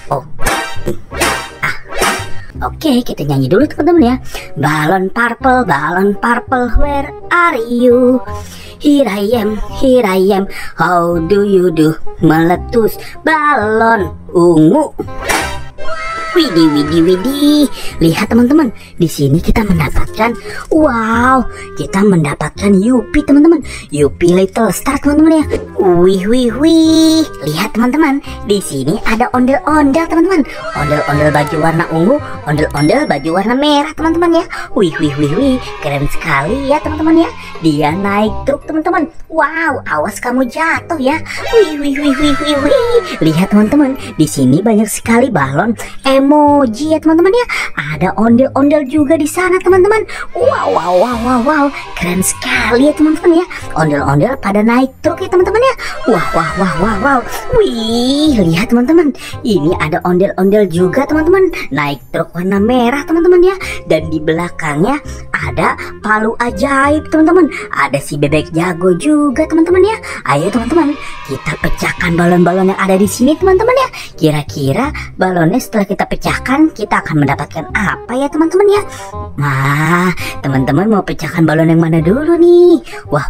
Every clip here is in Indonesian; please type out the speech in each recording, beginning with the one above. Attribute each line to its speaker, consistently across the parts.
Speaker 1: Oh. Oke, kita nyanyi dulu teman-teman ya. Balon purple, where are you? Here I am, how do you do? Meletus balon ungu. Widih. Lihat teman-teman, di sini kita mendapatkan, wow, kita mendapatkan Yupi teman-teman. Yupi Little Star teman-teman ya. Wih. Lihat teman-teman, di sini ada ondel-ondel teman-teman. Ondel-ondel baju warna ungu, ondel-ondel baju warna merah teman-teman ya. Wih. Keren sekali ya teman-teman ya. Dia naik truk teman-teman. Wow, awas kamu jatuh ya. Wih. Lihat teman-teman, di sini banyak sekali balon emoji ya teman-teman ya. Ada ondel-ondel juga di sana teman-teman. Wow. Keren sekali ya teman-teman ya. Ondel-ondel pada naik truk ya teman-teman ya. Wow. Wih, lihat teman-teman. Ini ada ondel-ondel juga teman-teman. Naik truk warna merah teman-teman ya. Dan di belakangnya ada palu ajaib teman-teman. Ada si bebek jago juga teman-teman ya. Ayo teman-teman, kita pecahkan balon-balon yang ada di sini teman-teman ya. Kira-kira balonnya setelah kita pecahkan, kita akan mendapatkan apa ya teman-teman ya? Nah, teman-teman mau pecahkan balon yang mana dulu nih? Wah.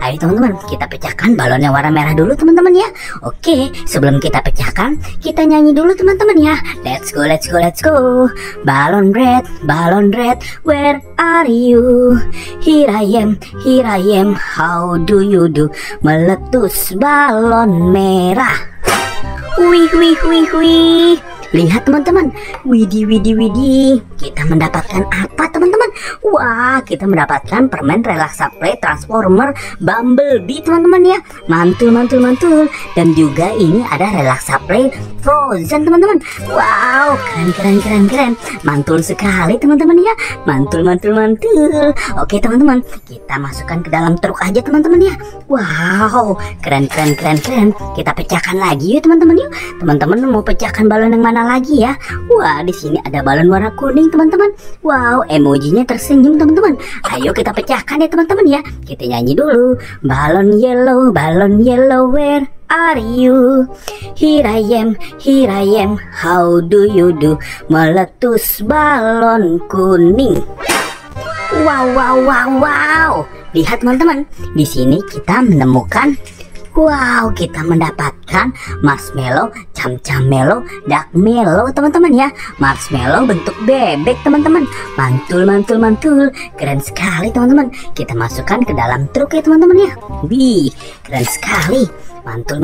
Speaker 1: Ayo teman-teman, kita pecahkan balon yang warna merah dulu teman-teman ya. Oke, sebelum kita pecahkan, kita nyanyi dulu teman-teman ya. Let's go. Balon red, where are you? Here I am, how do you do? Meletus balon merah. Wih. Lihat teman-teman, widih. Kita mendapatkan apa teman-teman? Wah, kita mendapatkan permen Relaxa Play Transformer Bumblebee teman-teman ya. Mantul. Dan juga ini ada Relaxa Play Frozen teman-teman. Wow, keren. Mantul sekali teman-teman ya. Mantul. Oke teman-teman, kita masukkan ke dalam truk aja teman-teman ya. Wow, keren. Kita pecahkan lagi yuk teman-teman yuk. Teman-teman mau pecahkan balon yang mana lagi ya? Wah, di sini ada balon warna kuning teman-teman. Wow, emojinya tersenyum teman-teman. Ayo kita pecahkan ya teman-teman ya. Kita nyanyi dulu. Balon yellow, where are you? Here I am, how do you do? Meletus balon kuning. Wow. Lihat teman-teman, di sini kita menemukan, wow, kita mendapatkan marshmallow, camelo, duckmelo teman-teman ya. Marshmallow bentuk bebek teman-teman. Mantul. Keren sekali teman-teman. Kita masukkan ke dalam truk ya teman-teman ya. Wih, keren sekali. Mantul.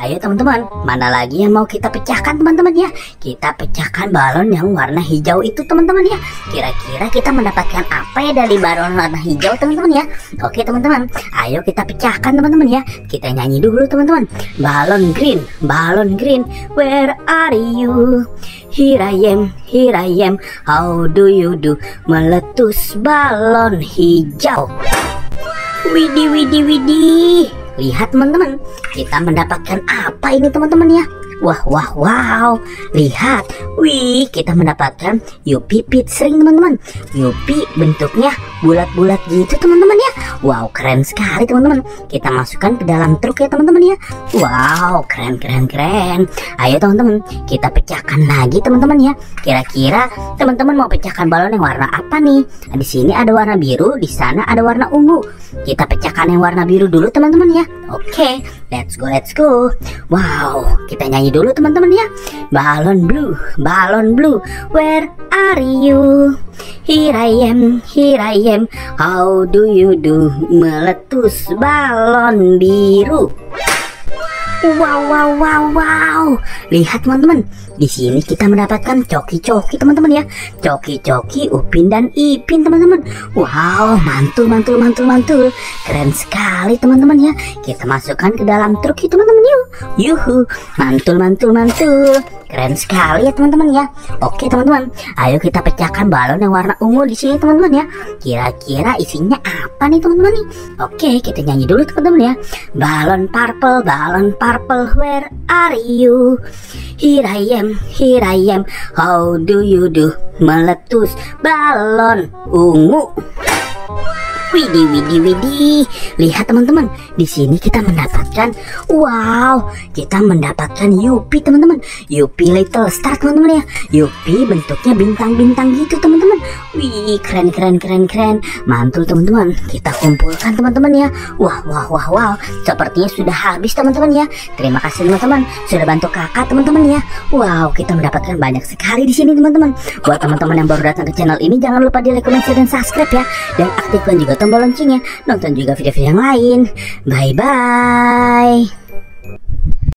Speaker 1: Ayo teman-teman, mana lagi yang mau kita pecahkan teman-teman ya? Kita pecahkan balon yang warna hijau itu teman-teman ya. Kira-kira kita mendapatkan apa ya dari balon warna hijau teman-teman ya? Oke teman-teman, ayo kita pecahkan teman-teman ya. Kita nyanyi dulu teman-teman. Balon green, where are you? Here I am, how do you do? Meletus balon hijau. Widih. Lihat teman-teman, kita mendapatkan apa ini teman-teman ya? Wow. Lihat, wih, kita mendapatkan Yupi pit string teman-teman. Yupi bentuknya bulat-bulat gitu teman-teman ya. Wow, keren sekali teman-teman. Kita masukkan ke dalam truk ya teman-teman ya. Wow, keren. Ayo teman-teman, kita pecahkan lagi teman-teman ya. Kira-kira teman-teman mau pecahkan balon yang warna apa nih? Nah, di sini ada warna biru, di sana ada warna ungu. Kita pecahkan yang warna biru dulu teman-teman ya. Oke, let's go. Wow, kita nyanyi dulu teman-teman ya. Balon blue, where are you? Here I am, how do you do? Meletus balon biru. Wow. Lihat teman-teman, di sini kita mendapatkan coki-coki teman-teman ya. Coki-coki Upin dan Ipin teman-teman. Wow, mantul. Keren sekali teman-teman ya. Kita masukkan ke dalam truk ya teman-teman yuk. Yuhu, mantul. Keren sekali ya teman-teman ya. Oke teman-teman, ayo kita pecahkan balon yang warna ungu di sini teman-teman ya. Kira-kira isinya apa nih teman-teman nih? Oke, kita nyanyi dulu teman-teman ya. Balon purple, where are you? Here I am, how do you do? Meletus balon ungu. Widih, widih, widih. Lihat teman-teman, di sini kita mendapatkan, wow, kita mendapatkan Yupi teman-teman. Yupi Little Star teman-teman ya. Yupi bentuknya bintang-bintang gitu teman-teman. Wih, keren, keren, keren, keren. Mantul teman-teman. Kita kumpulkan teman-teman ya. Wah, wah, wah, wow. Sepertinya sudah habis teman-teman ya. Terima kasih teman-teman sudah bantu kakak teman-teman ya. Wow, kita mendapatkan banyak sekali di sini teman-teman. Buat teman-teman yang baru datang ke channel ini, jangan lupa di like, comment, share, dan subscribe ya. Dan aktifkan juga tombol loncengnya. Nonton juga video-video yang lain. Bye bye.